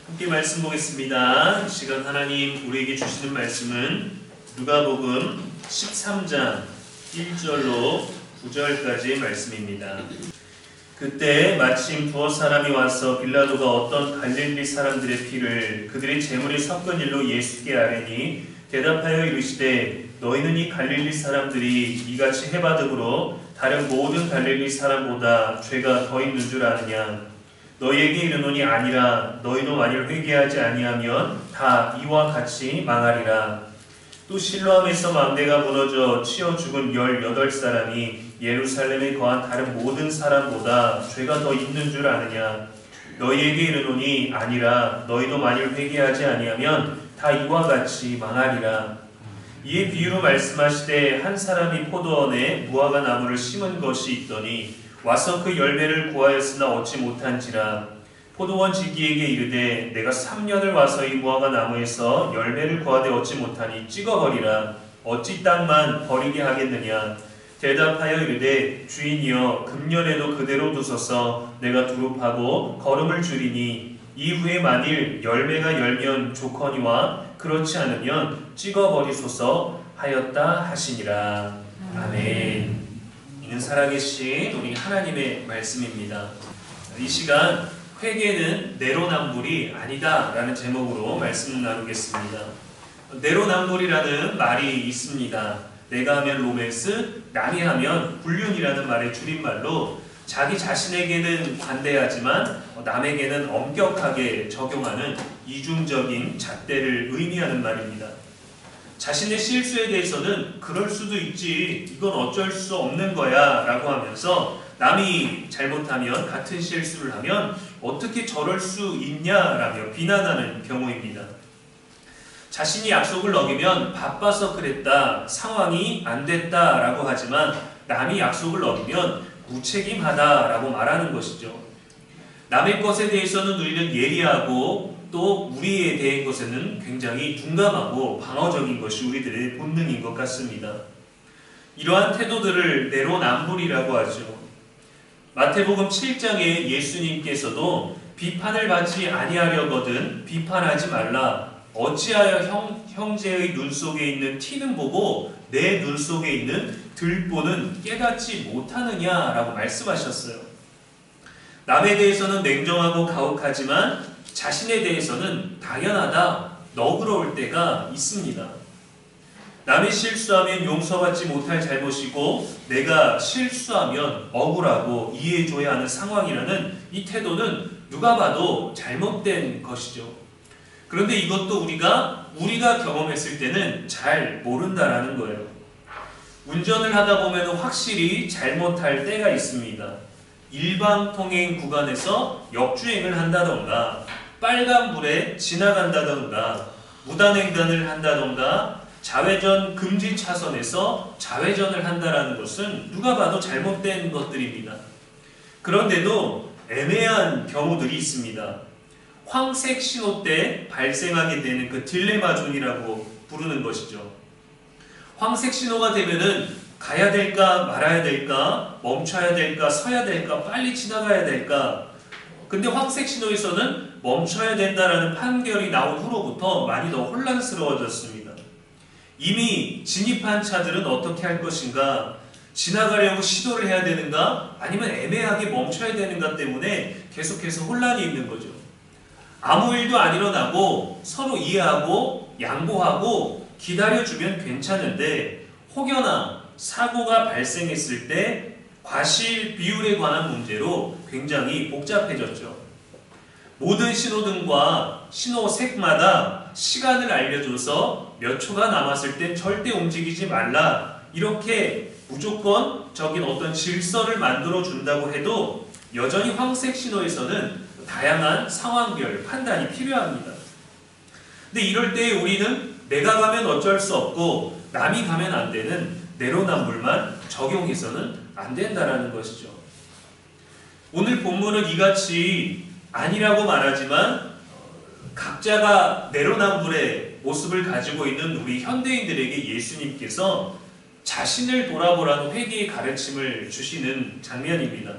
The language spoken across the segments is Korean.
함께 말씀 보겠습니다. 이 시간 하나님 우리에게 주시는 말씀은 누가복음 13장 1절로 9절까지의 말씀입니다. 그때 마침 두어 사람이 와서 빌라도가 어떤 갈릴리 사람들의 피를 그들의 제물에 섞은 일로 예수께 아뢰니 대답하여 이르시되 너희는 이 갈릴리 사람들이 이같이 해바득으로 다른 모든 갈릴리 사람보다 죄가 더 있는 줄 아느냐? 너희에게 이르노니 아니라 너희도 만일 회개하지 아니하면 다 이와 같이 망하리라. 또 실로암에서 망대가 무너져 치어 죽은 18사람이 예루살렘에 거한 다른 모든 사람보다 죄가 더 있는 줄 아느냐? 너희에게 이르노니 아니라 너희도 만일 회개하지 아니하면 다 이와 같이 망하리라. 이에 비유로 말씀하시되 한 사람이 포도원에 무화과 나무를 심은 것이 있더니 와서 그 열매를 구하였으나 얻지 못한지라. 포도원 지기에게 이르되 내가 3년을 와서 이 무화과 나무에서 열매를 구하되 얻지 못하니 찍어버리라. 어찌 땅만 버리게 하겠느냐? 대답하여 이르되 주인이여 금년에도 그대로 두소서. 내가 두릅하고 거름을 줄이니 이후에 만일 열매가 열면 좋거니와 그렇지 않으면 찍어버리소서 하였다 하시니라. 아멘. 이는 살아계신 우리 하나님의 말씀입니다. 이 시간 회개는 내로남불이 아니다 라는 제목으로 말씀 나누겠습니다. 내로남불이라는 말이 있습니다. 내가 하면 로맨스, 남이 하면 불륜이라는 말의 줄임말로 자기 자신에게는 관대하지만 남에게는 엄격하게 적용하는 이중적인 잣대를 의미하는 말입니다. 자신의 실수에 대해서는 그럴 수도 있지, 이건 어쩔 수 없는 거야 라고 하면서 남이 잘못하면 같은 실수를 하면 어떻게 저럴 수 있냐라며 비난하는 경우입니다. 자신이 약속을 어기면 바빠서 그랬다, 상황이 안 됐다 라고 하지만 남이 약속을 어기면 무책임하다 라고 말하는 것이죠. 남의 것에 대해서는 우리는 예리하고 또 우리에 대한 것에는 굉장히 둔감하고 방어적인 것이 우리들의 본능인 것 같습니다. 이러한 태도들을 내로남불이라고 하죠. 마태복음 7장에 예수님께서도 비판을 받지 아니하려거든 비판하지 말라. 어찌하여 형제의 눈 속에 있는 티는 보고 내 눈 속에 있는 들보는 깨닫지 못하느냐라고 말씀하셨어요. 남에 대해서는 냉정하고 가혹하지만 자신에 대해서는 당연하다, 너그러울 때가 있습니다. 남이 실수하면 용서받지 못할 잘못이고 내가 실수하면 억울하고 이해해줘야 하는 상황이라는 이 태도는 누가 봐도 잘못된 것이죠. 그런데 이것도 우리가 경험했을 때는 잘 모른다라는 거예요. 운전을 하다 보면 확실히 잘못할 때가 있습니다. 일방통행 구간에서 역주행을 한다던가 빨간불에 지나간다던가 무단횡단을 한다던가 좌회전 금지 차선에서 좌회전을 한다라는 것은 누가 봐도 잘못된 것들입니다. 그런데도 애매한 경우들이 있습니다. 황색 신호 때 발생하게 되는 그 딜레마 존이라고 부르는 것이죠. 황색 신호가 되면은 가야 될까 말아야 될까, 멈춰야 될까 서야 될까, 빨리 지나가야 될까. 근데 황색 신호에서는 멈춰야 된다라는 판결이 나온 후로부터 많이 더 혼란스러워졌습니다. 이미 진입한 차들은 어떻게 할 것인가, 지나가려고 시도를 해야 되는가, 아니면 애매하게 멈춰야 되는가 때문에 계속해서 혼란이 있는 거죠. 아무 일도 안 일어나고 서로 이해하고 양보하고 기다려주면 괜찮은데 혹여나 사고가 발생했을 때 과실 비율에 관한 문제로 굉장히 복잡해졌죠. 모든 신호등과 신호색마다 시간을 알려줘서 몇 초가 남았을 때 절대 움직이지 말라, 이렇게 무조건적인 어떤 질서를 만들어 준다고 해도 여전히 황색 신호에서는 다양한 상황별 판단이 필요합니다. 근데 이럴 때 우리는 내가 가면 어쩔 수 없고 남이 가면 안 되는 내로남불만 적용해서는 안 된다라는 것이죠. 오늘 본문은 이같이 아니라고 말하지만 각자가 내로남불의 모습을 가지고 있는 우리 현대인들에게 예수님께서 자신을 돌아보라는 회개의 가르침을 주시는 장면입니다.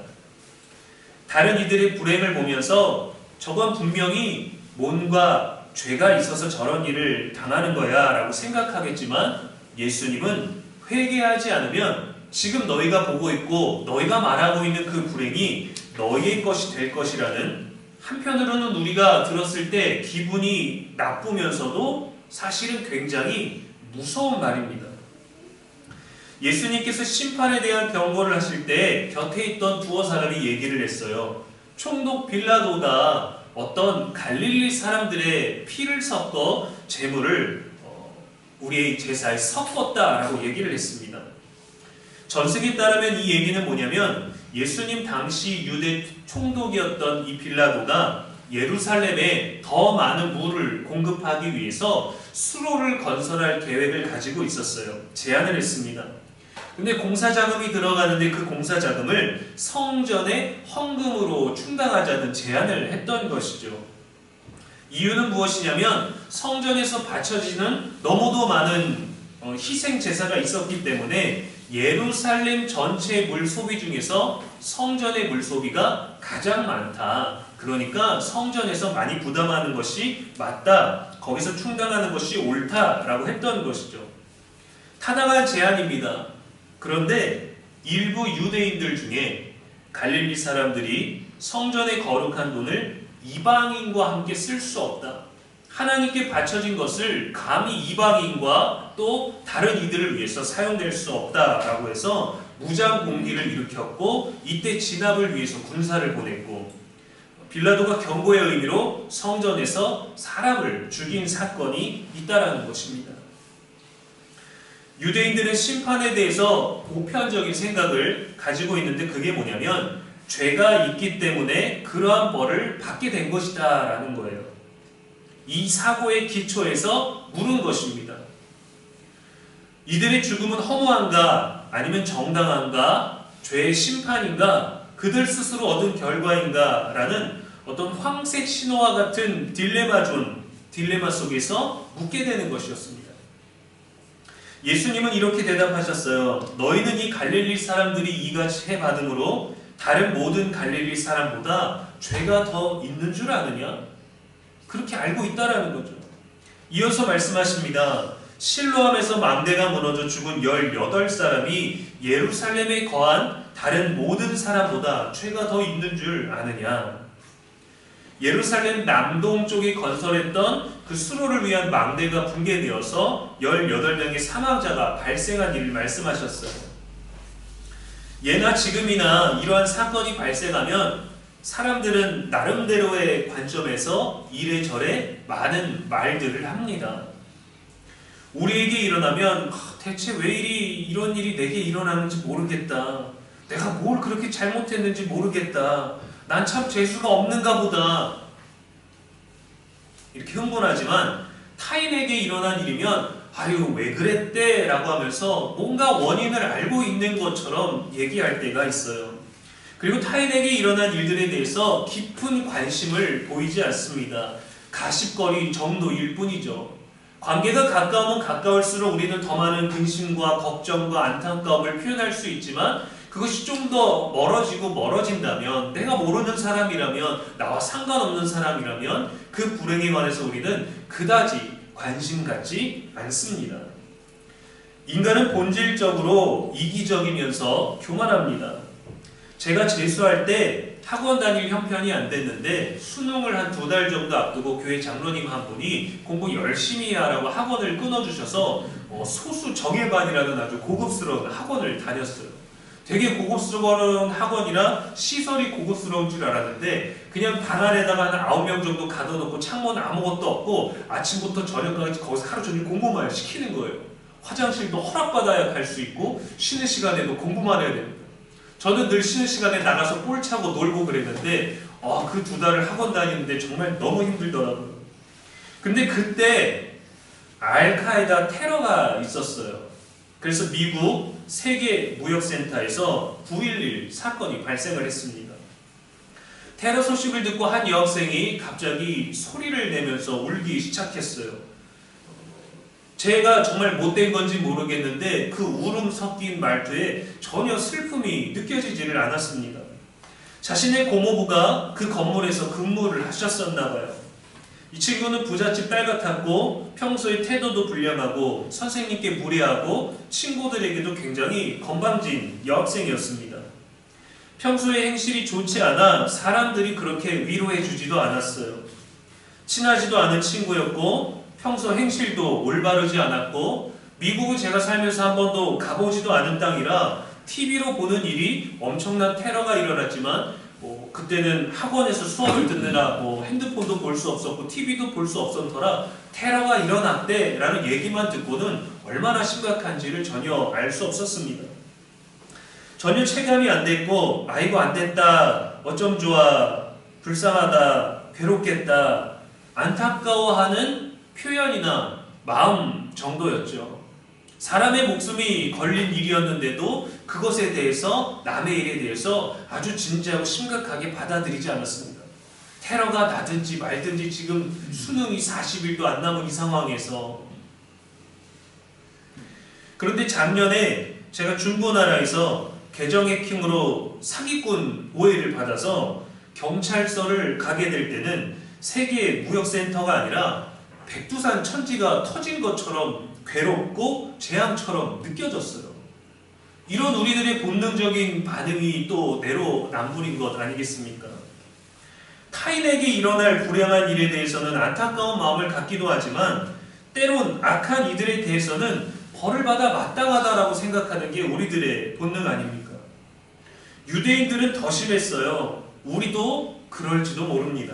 다른 이들의 불행을 보면서 저건 분명히 뭔가 죄가 있어서 저런 일을 당하는 거야 라고 생각하겠지만 예수님은 회개하지 않으면 지금 너희가 보고 있고 너희가 말하고 있는 그 불행이 너희의 것이 될 것이라는, 한편으로는 우리가 들었을 때 기분이 나쁘면서도 사실은 굉장히 무서운 말입니다. 예수님께서 심판에 대한 경고를 하실 때 곁에 있던 두어 사람이 얘기를 했어요. 총독 빌라도가 어떤 갈릴리 사람들의 피를 섞어 제물을 우리의 제사에 섞었다라고 얘기를 했습니다. 전승에 따르면 이 얘기는 뭐냐면 예수님 당시 유대 총독이었던 이 빌라도가 예루살렘에 더 많은 물을 공급하기 위해서 수로를 건설할 계획을 가지고 있었어요. 제안을 했습니다. 근데 공사자금이 들어가는데 그 공사자금을 성전의 헌금으로 충당하자는 제안을 했던 것이죠. 이유는 무엇이냐면 성전에서 바쳐지는 너무도 많은 희생 제사가 있었기 때문에 예루살렘 전체 물 소비 중에서 성전의 물 소비가 가장 많다. 그러니까 성전에서 많이 부담하는 것이 맞다. 거기서 충당하는 것이 옳다라고 했던 것이죠. 타당한 제안입니다. 그런데 일부 유대인들 중에 갈릴리 사람들이 성전의 거룩한 돈을 이방인과 함께 쓸 수 없다. 하나님께 바쳐진 것을 감히 이방인과 또 다른 이들을 위해서 사용될 수 없다라고 해서 무장 공기를 일으켰고, 이때 진압을 위해서 군사를 보냈고, 빌라도가 경고의 의미로 성전에서 사람을 죽인 사건이 있다라는 것입니다. 유대인들은 심판에 대해서 보편적인 생각을 가지고 있는데 그게 뭐냐면 죄가 있기 때문에 그러한 벌을 받게 된 것이다 라는 거예요. 이 사고의 기초에서 물은 것입니다. 이들의 죽음은 허무한가 아니면 정당한가, 죄의 심판인가, 그들 스스로 얻은 결과인가 라는 어떤 황색 신호와 같은 딜레마 속에서 묻게 되는 것이었습니다. 예수님은 이렇게 대답하셨어요. 너희는 이 갈릴리 사람들이 이같이 해받음으로 다른 모든 갈릴리 사람보다 죄가 더 있는 줄 아느냐? 그렇게 알고 있다라는 거죠. 이어서 말씀하십니다. 실로암에서 망대가 무너져 죽은 18사람이 예루살렘에 거한 다른 모든 사람보다 죄가 더 있는 줄 아느냐? 예루살렘 남동쪽에 건설했던 그 수로를 위한 망대가 붕괴되어서 18명의 사망자가 발생한 일을 말씀하셨어요. 예나 지금이나 이러한 사건이 발생하면 사람들은 나름대로의 관점에서 이래저래 많은 말들을 합니다. 우리에게 일어나면 대체 왜 이런 일이 내게 일어나는지 모르겠다. 내가 뭘 그렇게 잘못했는지 모르겠다. 난 참 재수가 없는가 보다. 이렇게 흥분하지만 타인에게 일어난 일이면 아유 왜 그랬대 라고 하면서 뭔가 원인을 알고 있는 것처럼 얘기할 때가 있어요. 그리고 타인에게 일어난 일들에 대해서 깊은 관심을 보이지 않습니다. 가십거리 정도일 뿐이죠. 관계가 가까우면 가까울수록 우리는 더 많은 근심과 걱정과 안타까움을 표현할 수 있지만 그것이 좀 더 멀어진다면, 내가 모르는 사람이라면, 나와 상관없는 사람이라면 그 불행에 관해서 우리는 그다지 관심 갖지 않습니다. 인간은 본질적으로 이기적이면서 교만합니다. 제가 재수할 때 학원 다닐 형편이 안 됐는데 수능을 한 2달 정도 앞두고 교회 장로님 한 분이 공부 열심히 하라고 학원을 끊어주셔서 소수 정예반이라는 아주 고급스러운 학원을 다녔어요. 되게 고급스러운 학원이라 시설이 고급스러운 줄 알았는데 그냥 방 안에다가 한 9명 정도 가둬놓고 창문 아무것도 없고 아침부터 저녁까지 거기서 하루 종일 공부만 시키는 거예요. 화장실도 허락받아야 갈 수 있고 쉬는 시간에도 공부만 해야 됩니다. 저는 늘 쉬는 시간에 나가서 볼 차고 놀고 그랬는데 그 2달을 학원 다니는데 정말 너무 힘들더라고요. 근데 그때 알카에다 테러가 있었어요. 그래서 미국 세계무역센터에서 9.11 사건이 발생을 했습니다. 테러 소식을 듣고 한 여학생이 갑자기 소리를 내면서 울기 시작했어요. 제가 정말 못된 건지 모르겠는데 그 울음 섞인 말투에 전혀 슬픔이 느껴지지를 않았습니다. 자신의 고모부가 그 건물에서 근무를 하셨었나 봐요. 이 친구는 부잣집 딸 같았고 평소에 태도도 불량하고 선생님께 무례하고 친구들에게도 굉장히 건방진 여학생이었습니다. 평소에 행실이 좋지 않아 사람들이 그렇게 위로해 주지도 않았어요. 친하지도 않은 친구였고 평소 행실도 올바르지 않았고 미국은 제가 살면서 한 번도 가보지도 않은 땅이라 TV로 보는 일이 엄청난 테러가 일어났지만 그때는 학원에서 수업을 듣느라 핸드폰도 볼 수 없었고 TV도 볼 수 없었더라 테러가 일어났대 라는 얘기만 듣고는 얼마나 심각한지를 전혀 알 수 없었습니다. 전혀 체감이 안 됐고 아이고 안 됐다, 어쩜 좋아, 불쌍하다, 괴롭겠다, 안타까워하는 표현이나 마음 정도였죠. 사람의 목숨이 걸린 일이었는데도 그것에 대해서, 남의 일에 대해서 아주 진지하고 심각하게 받아들이지 않았습니다. 테러가 나든지 말든지 지금 수능이 40일도 안 남은 이 상황에서. 그런데 작년에 제가 중고나라에서 계정 해킹으로 사기꾼 오해를 받아서 경찰서를 가게 될 때는 세계 무역센터가 아니라 백두산 천지가 터진 것처럼 괴롭고 재앙처럼 느껴졌어요. 이런 우리들의 본능적인 반응이 또 내로남불인 것 아니겠습니까? 타인에게 일어날 불행한 일에 대해서는 안타까운 마음을 갖기도 하지만 때론 악한 이들에 대해서는 벌을 받아 마땅하다라고 생각하는 게 우리들의 본능 아닙니까? 유대인들은 더 심했어요. 우리도 그럴지도 모릅니다.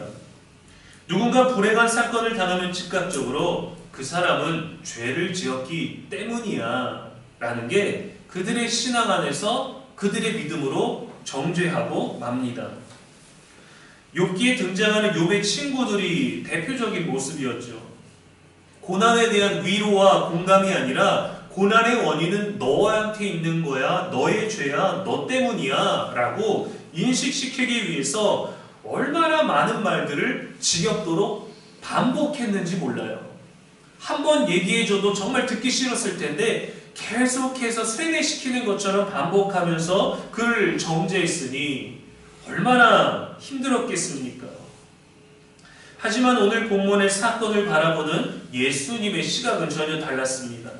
누군가 불행한 사건을 당하면 즉각적으로 그 사람은 죄를 지었기 때문이야 라는 게 그들의 신앙 안에서 그들의 믿음으로 정죄하고 맙니다. 욥기에 등장하는 욥의 친구들이 대표적인 모습이었죠. 고난에 대한 위로와 공감이 아니라 고난의 원인은 너한테 있는 거야, 너의 죄야, 너 때문이야 라고 인식시키기 위해서 얼마나 많은 말들을 지겹도록 반복했는지 몰라요. 한 번 얘기해줘도 정말 듣기 싫었을 텐데 계속해서 세뇌시키는 것처럼 반복하면서 그를 정죄했으니 얼마나 힘들었겠습니까? 하지만 오늘 본문의 사건을 바라보는 예수님의 시각은 전혀 달랐습니다.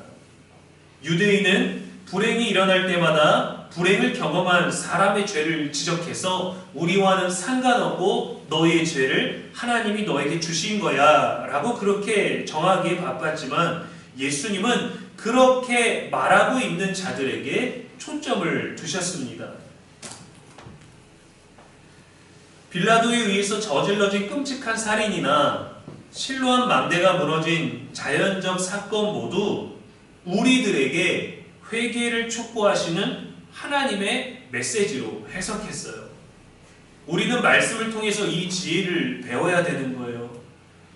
유대인은 불행이 일어날 때마다 불행을 경험한 사람의 죄를 지적해서 우리와는 상관없고 너의 죄를 하나님이 너에게 주신 거야 라고 그렇게 정하기에 바빴지만 예수님은 그렇게 말하고 있는 자들에게 초점을 두셨습니다. 빌라도에 의해서 저질러진 끔찍한 살인이나 실로암 망대가 무너진 자연적 사건 모두 우리들에게 회개를 촉구하시는 하나님의 메시지로 해석했어요. 우리는 말씀을 통해서 이 지혜를 배워야 되는 거예요.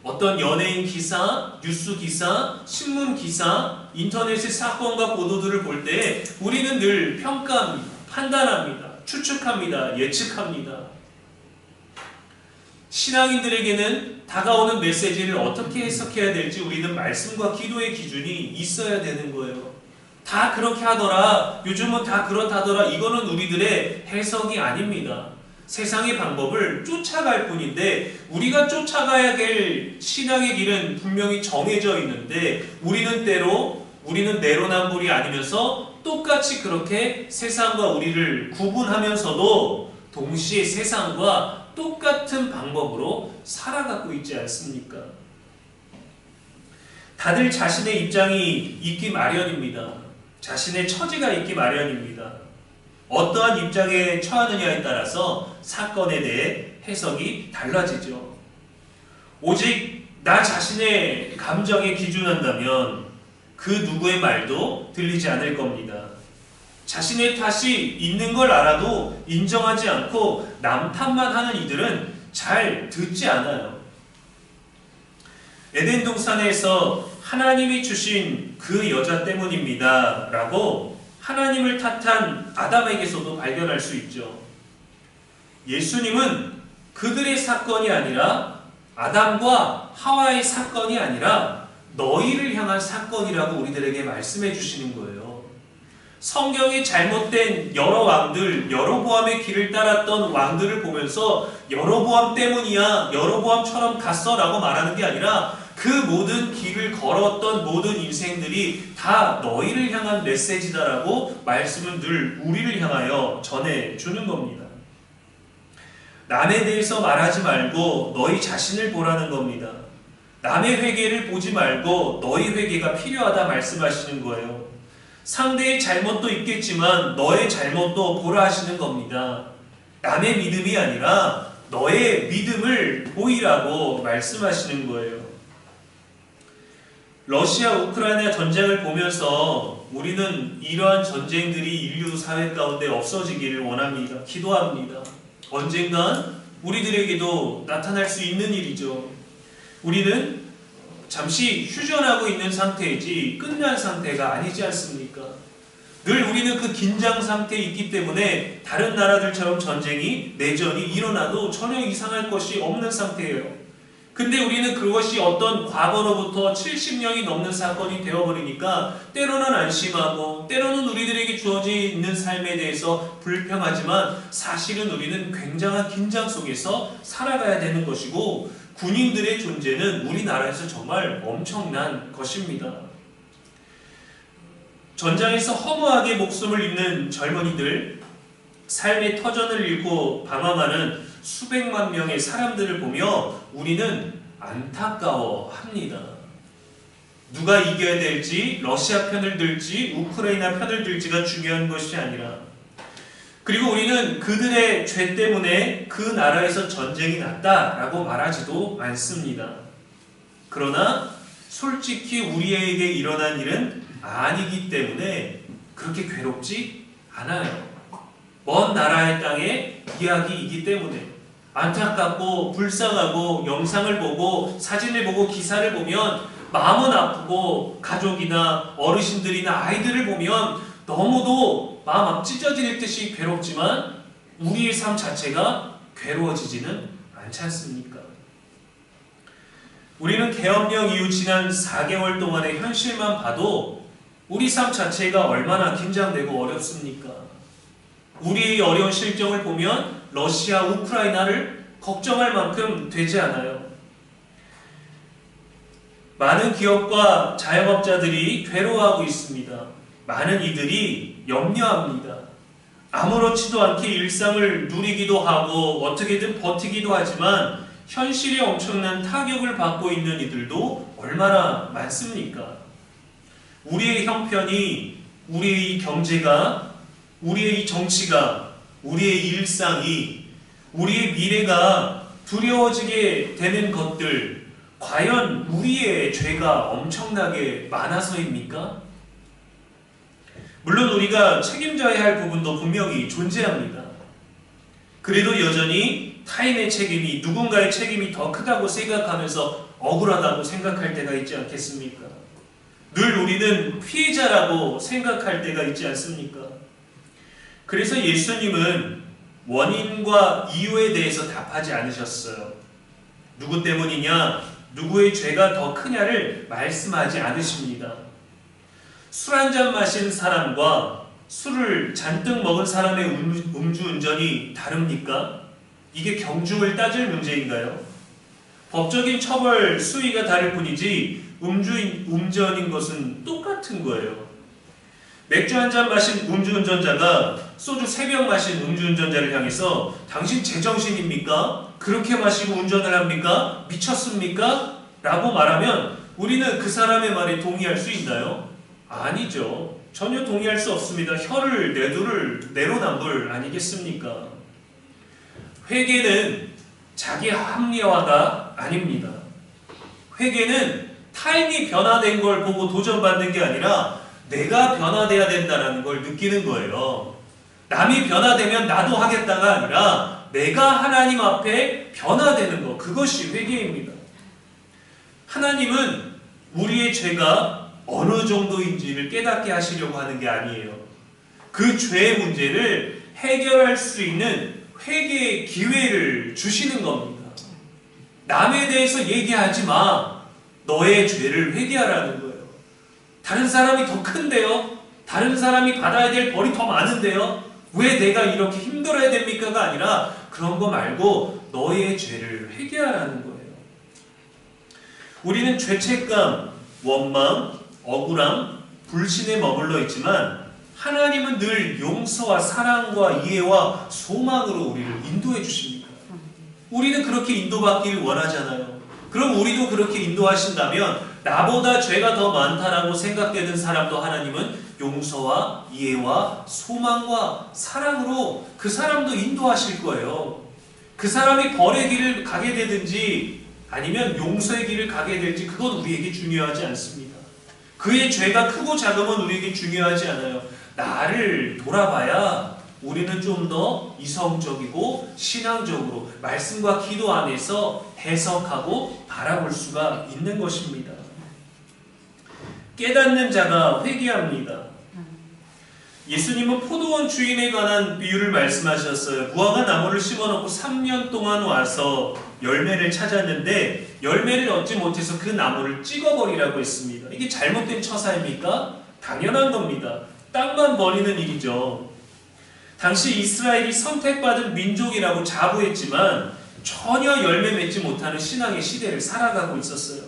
어떤 연예인 기사, 뉴스 기사, 신문 기사, 인터넷의 사건과 보도들을 볼 때 우리는 늘 평가합니다. 판단합니다. 추측합니다. 예측합니다. 신앙인들에게는 다가오는 메시지를 어떻게 해석해야 될지 우리는 말씀과 기도의 기준이 있어야 되는 거예요. 다 그렇게 하더라, 요즘은 다 그렇다더라, 이거는 우리들의 해석이 아닙니다. 세상의 방법을 쫓아갈 뿐인데 우리가 쫓아가야 될 신앙의 길은 분명히 정해져 있는데 우리는 내로남불이 아니면서 똑같이 그렇게 세상과 우리를 구분하면서도 동시에 세상과 똑같은 방법으로 살아가고 있지 않습니까? 다들 자신의 입장이 있기 마련입니다. 자신의 처지가 있기 마련입니다. 어떠한 입장에 처하느냐에 따라서 사건에 대해 해석이 달라지죠. 오직 나 자신의 감정에 기준한다면 그 누구의 말도 들리지 않을 겁니다. 자신의 탓이 있는 걸 알아도 인정하지 않고 남 탓만 하는 이들은 잘 듣지 않아요. 에덴 동산에서 하나님이 주신 그 여자 때문입니다 라고 하나님을 탓한 아담에게서도 발견할 수 있죠. 예수님은 그들의 사건이 아니라 아담과 하와의 사건이 아니라 너희를 향한 사건이라고 우리들에게 말씀해 주시는 거예요. 성경이 잘못된 여러 왕들, 여로보암의 길을 따랐던 왕들을 보면서 여로보암 때문이야, 여로보암처럼 갔어 라고 말하는 게 아니라 그 모든 길을 걸었던 모든 인생들이 다 너희를 향한 메시지다라고 말씀을 늘 우리를 향하여 전해주는 겁니다. 남에 대해서 말하지 말고 너희 자신을 보라는 겁니다. 남의 회개를 보지 말고 너희 회개가 필요하다 말씀하시는 거예요. 상대의 잘못도 있겠지만 너의 잘못도 보라 하시는 겁니다. 남의 믿음이 아니라 너의 믿음을 보이라고 말씀하시는 거예요. 러시아 우크라이나 전쟁을 보면서 우리는 이러한 전쟁들이 인류 사회 가운데 없어지기를 원합니다. 기도합니다. 언젠간 우리들에게도 나타날 수 있는 일이죠. 우리는 잠시 휴전하고 있는 상태이지 끝난 상태가 아니지 않습니까? 늘 우리는 그 긴장 상태에 있기 때문에 다른 나라들처럼 전쟁이, 내전이 일어나도 전혀 이상할 것이 없는 상태예요. 근데 우리는 그것이 어떤 과거로부터 70년이 넘는 사건이 되어버리니까 때로는 안심하고 때로는 우리들에게 주어져 있는 삶에 대해서 불평하지만 사실은 우리는 굉장한 긴장 속에서 살아가야 되는 것이고 군인들의 존재는 우리나라에서 정말 엄청난 것입니다. 전장에서 허무하게 목숨을 잃는 젊은이들, 삶의 터전을 잃고 방황하는 수백만 명의 사람들을 보며 우리는 안타까워합니다. 누가 이겨야 될지, 러시아 편을 들지, 우크라이나 편을 들지가 중요한 것이 아니라, 그리고 우리는 그들의 죄 때문에 그 나라에서 전쟁이 났다라고 말하지도 않습니다. 그러나 솔직히 우리에게 일어난 일은 아니기 때문에 그렇게 괴롭지 않아요. 먼 나라의 땅의 이야기이기 때문에 안타깝고 불쌍하고 영상을 보고 사진을 보고 기사를 보면 마음은 아프고 가족이나 어르신들이나 아이들을 보면 너무도 마음 찢어질 듯이 괴롭지만 우리의 삶 자체가 괴로워지지는 않지 않습니까? 우리는 계엄령 이후 지난 4개월 동안의 현실만 봐도 우리 삶 자체가 얼마나 긴장되고 어렵습니까? 우리의 어려운 실정을 보면 러시아, 우크라이나를 걱정할 만큼 되지 않아요. 많은 기업과 자영업자들이 괴로워하고 있습니다. 많은 이들이 염려합니다. 아무렇지도 않게 일상을 누리기도 하고 어떻게든 버티기도 하지만 현실에 엄청난 타격을 받고 있는 이들도 얼마나 많습니까? 우리의 형편이, 우리의 경제가, 우리의 정치가, 우리의 일상이, 우리의 미래가 두려워지게 되는 것들, 과연 우리의 죄가 엄청나게 많아서입니까? 물론 우리가 책임져야 할 부분도 분명히 존재합니다. 그래도 여전히 타인의 책임이, 누군가의 책임이 더 크다고 생각하면서 억울하다고 생각할 때가 있지 않겠습니까? 늘 우리는 피해자라고 생각할 때가 있지 않습니까? 그래서 예수님은 원인과 이유에 대해서 답하지 않으셨어요. 누구 때문이냐, 누구의 죄가 더 크냐를 말씀하지 않으십니다. 술 한 잔 마신 사람과 술을 잔뜩 먹은 사람의 음주운전이 다릅니까? 이게 경중을 따질 문제인가요? 법적인 처벌 수위가 다를 뿐이지 음주운전인 것은 똑같은 거예요. 맥주 한 잔 마신 음주운전자가 소주 3병 마신 음주운전자를 향해서 당신 제정신입니까? 그렇게 마시고 운전을 합니까? 미쳤습니까? 라고 말하면 우리는 그 사람의 말에 동의할 수 있나요? 아니죠. 전혀 동의할 수 없습니다. 혀를 내두를 내로남불 아니겠습니까? 회개는 자기 합리화가 아닙니다. 회개는 타인이 변화된 걸 보고 도전받는 게 아니라 내가 변화돼야 된다는 걸 느끼는 거예요. 남이 변화되면 나도 하겠다가 아니라 내가 하나님 앞에 변화되는 거, 그것이 회개입니다. 하나님은 우리의 죄가 어느 정도인지를 깨닫게 하시려고 하는 게 아니에요. 그 죄의 문제를 해결할 수 있는 회개의 기회를 주시는 겁니다. 남에 대해서 얘기하지 마. 너의 죄를 회개하라는 거예요. 다른 사람이 더 큰데요? 다른 사람이 받아야 될 벌이 더 많은데요? 왜 내가 이렇게 힘들어야 됩니까가 아니라 그런 거 말고 너의 죄를 회개하라는 거예요. 우리는 죄책감, 원망, 억울함, 불신에 머물러 있지만 하나님은 늘 용서와 사랑과 이해와 소망으로 우리를 인도해 주십니다. 우리는 그렇게 인도받기를 원하잖아요. 그럼 우리도 그렇게 인도하신다면 나보다 죄가 더 많다라고 생각되는 사람도 하나님은 용서와 이해와 소망과 사랑으로 그 사람도 인도하실 거예요. 그 사람이 벌의 길을 가게 되든지 아니면 용서의 길을 가게 될지 그건 우리에게 중요하지 않습니다. 그의 죄가 크고 작음은 우리에게 중요하지 않아요. 나를 돌아봐야 우리는 좀 더 이성적이고 신앙적으로 말씀과 기도 안에서 해석하고 바라볼 수가 있는 것입니다. 깨닫는 자가 회개합니다. 예수님은 포도원 주인에 관한 비유를 말씀하셨어요. 무화과 나무를 심어놓고 3년 동안 와서 열매를 찾았는데 열매를 얻지 못해서 그 나무를 찍어버리라고 했습니다. 이게 잘못된 처사입니까? 당연한 겁니다. 땅만 버리는 일이죠. 당시 이스라엘이 선택받은 민족이라고 자부했지만 전혀 열매 맺지 못하는 신앙의 시대를 살아가고 있었어요.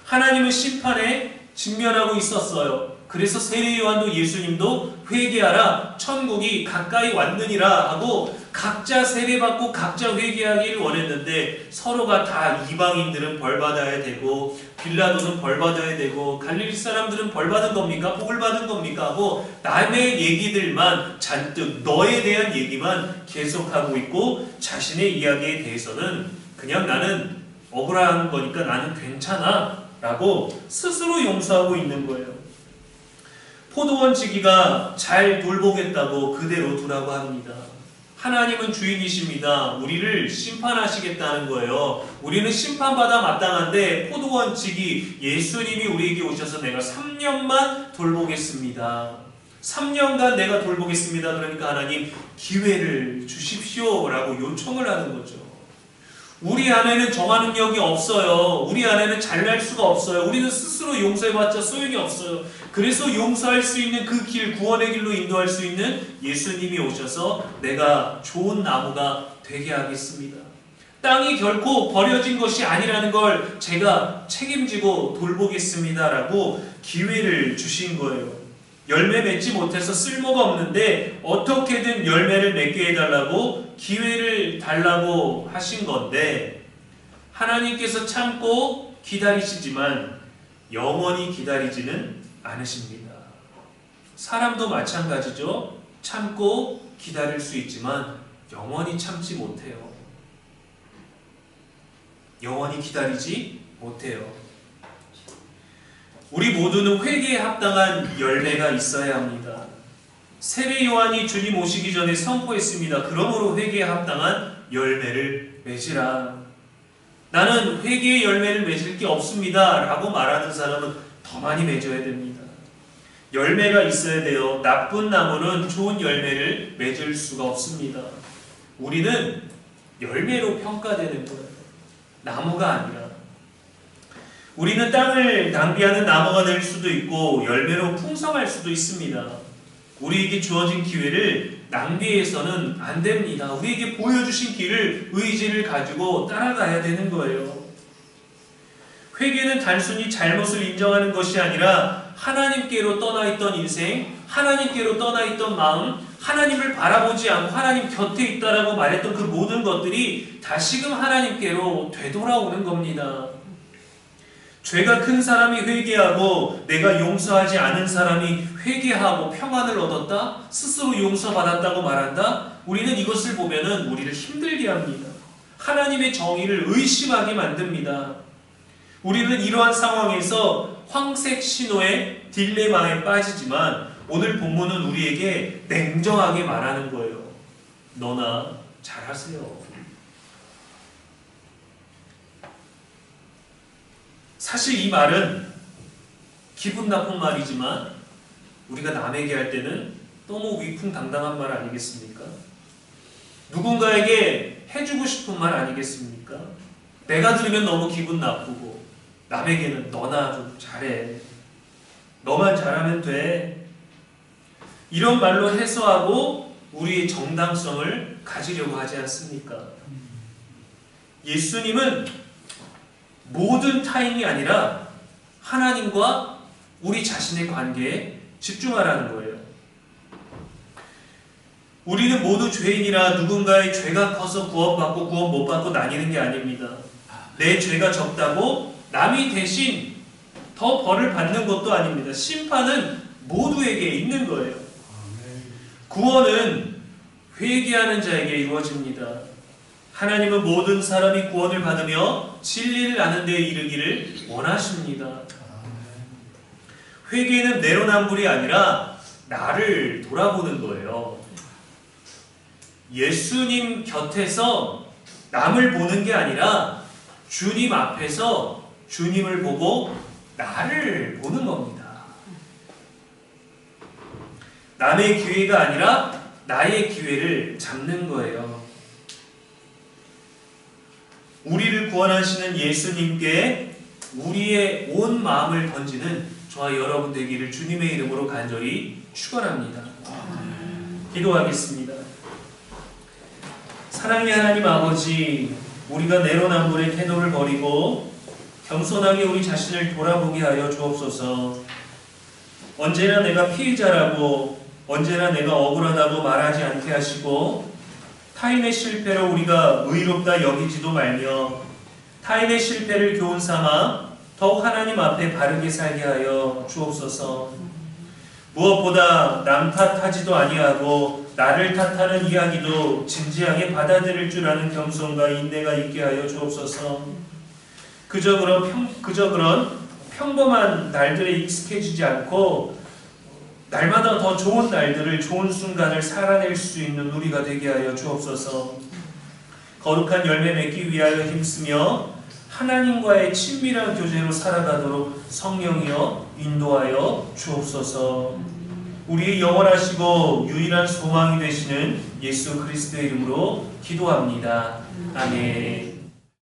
하나님은 심판에 직면하고 있었어요. 그래서 세례 요한도 예수님도 회개하라 천국이 가까이 왔느니라 하고 각자 세례받고 각자 회개하기를 원했는데 서로가 다 이방인들은 벌받아야 되고 빌라도는 벌받아야 되고 갈릴리 사람들은 벌받은 겁니까? 복을 받은 겁니까? 하고 남의 얘기들만 잔뜩 너에 대한 얘기만 계속하고 있고 자신의 이야기에 대해서는 그냥 나는 억울한 거니까 나는 괜찮아 라고 스스로 용서하고 있는 거예요. 포도원 지기가 잘 돌보겠다고 그대로 두라고 합니다. 하나님은 주인이십니다. 우리를 심판하시겠다는 거예요. 우리는 심판받아 마땅한데 포도원 지기 예수님이 우리에게 오셔서 내가 3년만 돌보겠습니다. 3년간 내가 돌보겠습니다. 그러니까 하나님 기회를 주십시오 라고 요청을 하는 거죠. 우리 안에는 정화 능력이 없어요. 우리 안에는 잘날 수가 없어요. 우리는 스스로 용서해봤자 소용이 없어요. 그래서 용서할 수 있는 그 길, 구원의 길로 인도할 수 있는 예수님이 오셔서 내가 좋은 나무가 되게 하겠습니다. 땅이 결코 버려진 것이 아니라는 걸 제가 책임지고 돌보겠습니다 라고 기회를 주신 거예요. 열매 맺지 못해서 쓸모가 없는데 어떻게든 열매를 맺게 해달라고 기회를 달라고 하신 건데 하나님께서 참고 기다리시지만 영원히 기다리지는 않으십니다. 사람도 마찬가지죠. 참고 기다릴 수 있지만 영원히 참지 못해요. 영원히 기다리지 못해요. 우리 모두는 회개에 합당한 열매가 있어야 합니다. 세례 요한이 주님 오시기 전에 선포했습니다. 그러므로 회개에 합당한 열매를 맺으라. 나는 회개의 열매를 맺을 게 없습니다 라고 말하는 사람은 더 많이 맺어야 됩니다. 열매가 있어야 돼요. 나쁜 나무는 좋은 열매를 맺을 수가 없습니다. 우리는 열매로 평가되는 거예요. 나무가 아니라. 우리는 땅을 낭비하는 나무가 될 수도 있고 열매로 풍성할 수도 있습니다. 우리에게 주어진 기회를 낭비해서는 안 됩니다. 우리에게 보여주신 길을 의지를 가지고 따라가야 되는 거예요. 회개는 단순히 잘못을 인정하는 것이 아니라 하나님께로 떠나 있던 인생, 하나님께로 떠나 있던 마음, 하나님을 바라보지 않고 하나님 곁에 있다라고 말했던 그 모든 것들이 다시금 하나님께로 되돌아오는 겁니다. 죄가 큰 사람이 회개하고 내가 용서하지 않은 사람이 회개하고 평안을 얻었다? 스스로 용서받았다고 말한다? 우리는 이것을 보면은 우리를 힘들게 합니다. 하나님의 정의를 의심하게 만듭니다. 우리는 이러한 상황에서 황색 신호의 딜레마에 빠지지만 오늘 본문은 우리에게 냉정하게 말하는 거예요. 너나 잘하세요. 사실 이 말은 기분 나쁜 말이지만 우리가 남에게 할 때는 너무 위풍당당한 말 아니겠습니까? 누군가에게 해주고 싶은 말 아니겠습니까? 내가 들으면 너무 기분 나쁘고 남에게는 너나 좀 잘해. 너만 잘하면 돼. 이런 말로 해소하고 우리의 정당성을 가지려고 하지 않습니까? 예수님은 모든 타임이 아니라 하나님과 우리 자신의 관계에 집중하라는 거예요. 우리는 모두 죄인이라 누군가의 죄가 커서 구원받고 구원 못 받고 나뉘는 게 아닙니다. 내 죄가 적다고 남이 대신 더 벌을 받는 것도 아닙니다. 심판은 모두에게 있는 거예요. 구원은 회개하는 자에게 이루어집니다. 하나님은 모든 사람이 구원을 받으며 진리를 아는 데 이르기를 원하십니다. 회개는 내로남불이 아니라 나를 돌아보는 거예요. 예수님 곁에서 남을 보는 게 아니라 주님 앞에서 주님을 보고 나를 보는 겁니다. 남의 기회가 아니라 나의 기회를 잡는 거예요. 우리를 구원하시는 예수님께 우리의 온 마음을 던지는 저와 여러분 되기를 주님의 이름으로 간절히 축원합니다. 기도하겠습니다. 사랑의 하나님 아버지, 우리가 내로남불의 태도를 버리고 겸손하게 우리 자신을 돌아보게 하여 주옵소서. 언제나 내가 피해자라고, 언제나 내가 억울하다고 말하지 않게 하시고, 타인의 실패로 우리가 의롭다 여기지도 말며 타인의 실패를 교훈 삼아 더욱 하나님 앞에 바르게 살게 하여 주옵소서. 무엇보다 남 탓하지도 아니하고 나를 탓하는 이야기도 진지하게 받아들일 줄 아는 겸손과 인내가 있게 하여 주옵소서. 그저 그런 평범한 날들에 익숙해지지 않고 날마다 더 좋은 날들을, 좋은 순간을 살아낼 수 있는 우리가 되게 하여 주옵소서. 거룩한 열매 맺기 위하여 힘쓰며 하나님과의 친밀한 교제로 살아가도록 성령이여 인도하여 주옵소서. 우리의 영원하시고 유일한 소망이 되시는 예수 그리스도의 이름으로 기도합니다. 아멘.